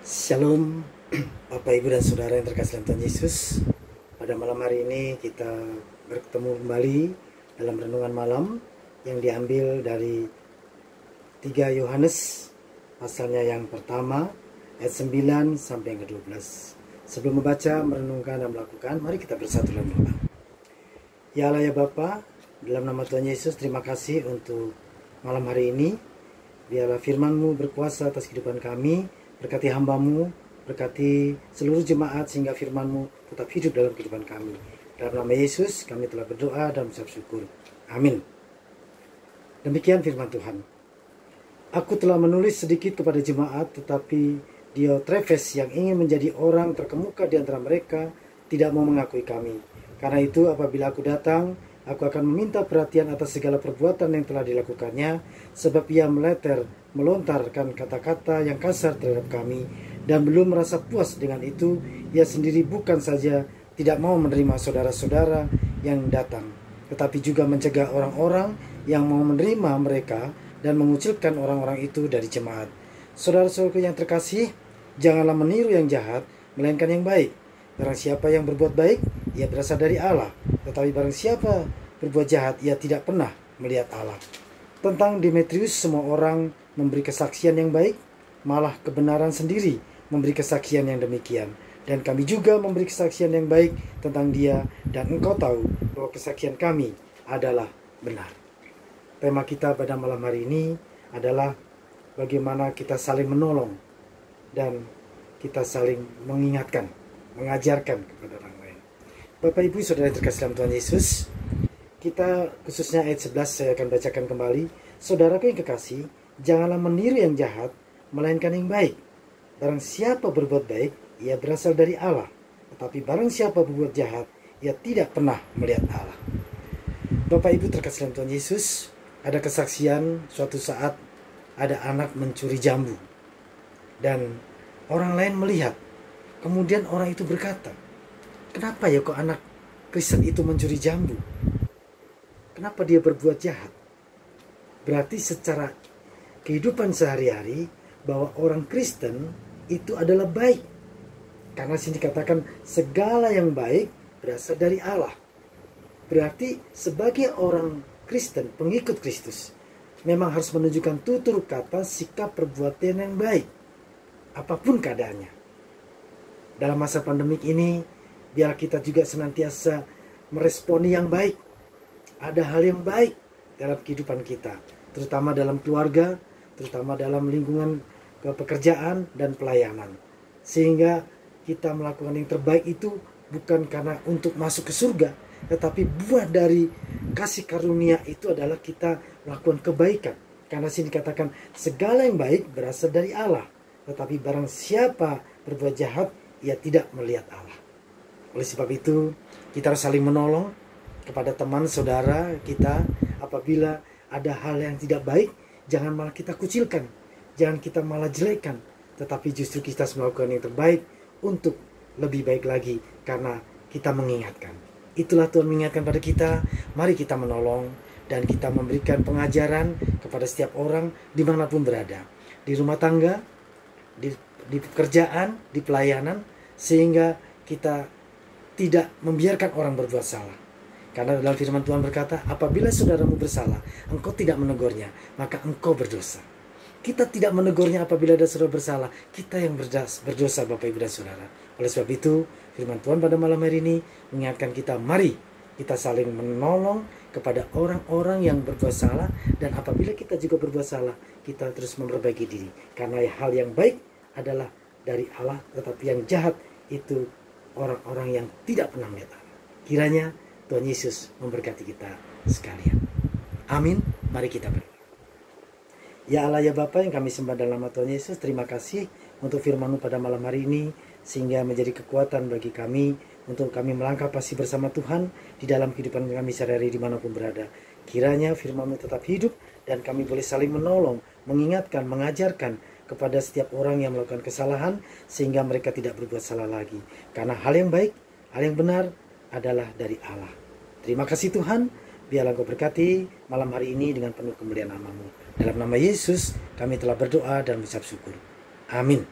Shalom Bapak Ibu dan Saudara yang terkasih dalam Tuhan Yesus. Pada malam hari ini kita bertemu kembali dalam renungan malam yang diambil dari 3 Yohanes pasalnya yang pertama ayat 9 sampai yang ke-12. Sebelum membaca, merenungkan dan melakukan, mari kita bersatu dalam doa. Ya Allah ya Bapa, dalam nama Tuhan Yesus terima kasih untuk malam hari ini. Biarlah firman-Mu berkuasa atas kehidupan kami. Berkati hamba-Mu, berkati seluruh jemaat sehingga firman-Mu tetap hidup dalam kehidupan kami. Dalam nama Yesus kami telah berdoa dan mengucap syukur. Amin. Demikian firman Tuhan. Aku telah menulis sedikit kepada jemaat, tetapi Diotrefes yang ingin menjadi orang terkemuka di antara mereka tidak mau mengakui kami. Karena itu apabila aku datang, aku akan meminta perhatian atas segala perbuatan yang telah dilakukannya, sebab ia melontarkan kata-kata yang kasar terhadap kami, dan belum merasa puas dengan itu. Ia sendiri bukan saja tidak mau menerima saudara-saudara yang datang, tetapi juga mencegah orang-orang yang mau menerima mereka dan mengucilkan orang-orang itu dari jemaat. Saudara-saudaraku yang terkasih, janganlah meniru yang jahat, melainkan yang baik. Barang siapa yang berbuat baik, ia berasal dari Allah. Tetapi barang siapa berbuat jahat, ia tidak pernah melihat Allah. Tentang Demetrius, semua orang memberi kesaksian yang baik, malah kebenaran sendiri memberi kesaksian yang demikian. Dan kami juga memberi kesaksian yang baik tentang dia, dan engkau tahu bahwa kesaksian kami adalah benar. Tema kita pada malam hari ini adalah bagaimana kita saling menolong dan kita saling mengingatkan, mengajarkan kepada orang lain. Bapak Ibu Saudara yang terkasih dalam Tuhan Yesus, kita khususnya ayat 11 saya akan bacakan kembali. Saudaraku yang kekasih, janganlah meniru yang jahat, melainkan yang baik. Barang siapa berbuat baik, ia berasal dari Allah. Tetapi barang siapa berbuat jahat, ia tidak pernah melihat Allah. Bapak Ibu terkasih dalam Tuhan Yesus, ada kesaksian suatu saat ada anak mencuri jambu. Dan orang lain melihat. Kemudian orang itu berkata, kenapa ya kok anak Kristen itu mencuri jambu? Kenapa dia berbuat jahat? Berarti secara kehidupan sehari-hari bahwa orang Kristen itu adalah baik. Karena sini dikatakan segala yang baik berasal dari Allah. Berarti sebagai orang Kristen, pengikut Kristus, memang harus menunjukkan tutur kata, sikap, perbuatan yang baik. Apapun keadaannya. Dalam masa pandemik ini, biar kita juga senantiasa meresponi yang baik. Ada hal yang baik dalam kehidupan kita, terutama dalam keluarga, terutama dalam lingkungan pekerjaan dan pelayanan. Sehingga kita melakukan yang terbaik itu bukan karena untuk masuk ke surga, tetapi buah dari kasih karunia itu adalah kita melakukan kebaikan. Karena sini dikatakan segala yang baik berasal dari Allah, tetapi barang siapa berbuat jahat, ia tidak melihat Allah. Oleh sebab itu, kita harus saling menolong kepada teman saudara kita. Apabila ada hal yang tidak baik, jangan malah kita kucilkan, jangan kita malah jelekkan, tetapi justru kita harus melakukan yang terbaik untuk lebih baik lagi, karena kita mengingatkan. Itulah Tuhan mengingatkan pada kita. Mari kita menolong dan kita memberikan pengajaran kepada setiap orang dimanapun berada, di rumah tangga, di pekerjaan, di pelayanan, sehingga kita tidak membiarkan orang berbuat salah. Karena dalam firman Tuhan berkata, apabila saudaramu bersalah, engkau tidak menegurnya, maka engkau berdosa. Kita tidak menegurnya apabila ada saudara bersalah, kita yang berdosa Bapak Ibu dan Saudara. Oleh sebab itu, firman Tuhan pada malam hari ini mengingatkan kita, mari kita saling menolong kepada orang-orang yang berbuat salah. Dan apabila kita juga berbuat salah, kita terus memperbaiki diri. Karena hal yang baik adalah dari Allah, tetapi yang jahat itu orang-orang yang tidak pernah melihat Allah. Kiranya Tuhan Yesus memberkati kita sekalian. Amin. Mari kita berdoa. Ya Allah ya Bapa yang kami sembah dalam nama Tuhan Yesus, terima kasih untuk firman-Mu pada malam hari ini, sehingga menjadi kekuatan bagi kami untuk kami melangkah pasti bersama Tuhan di dalam kehidupan kami sehari-hari dimanapun berada. Kiranya firman-Mu tetap hidup dan kami boleh saling menolong, mengingatkan, mengajarkan kepada setiap orang yang melakukan kesalahan, sehingga mereka tidak berbuat salah lagi. Karena hal yang baik, hal yang benar adalah dari Allah. Terima kasih Tuhan. Biarlah Engkau berkati malam hari ini dengan penuh kemuliaan nama-Mu. Dalam nama Yesus kami telah berdoa dan mengucap syukur. Amin.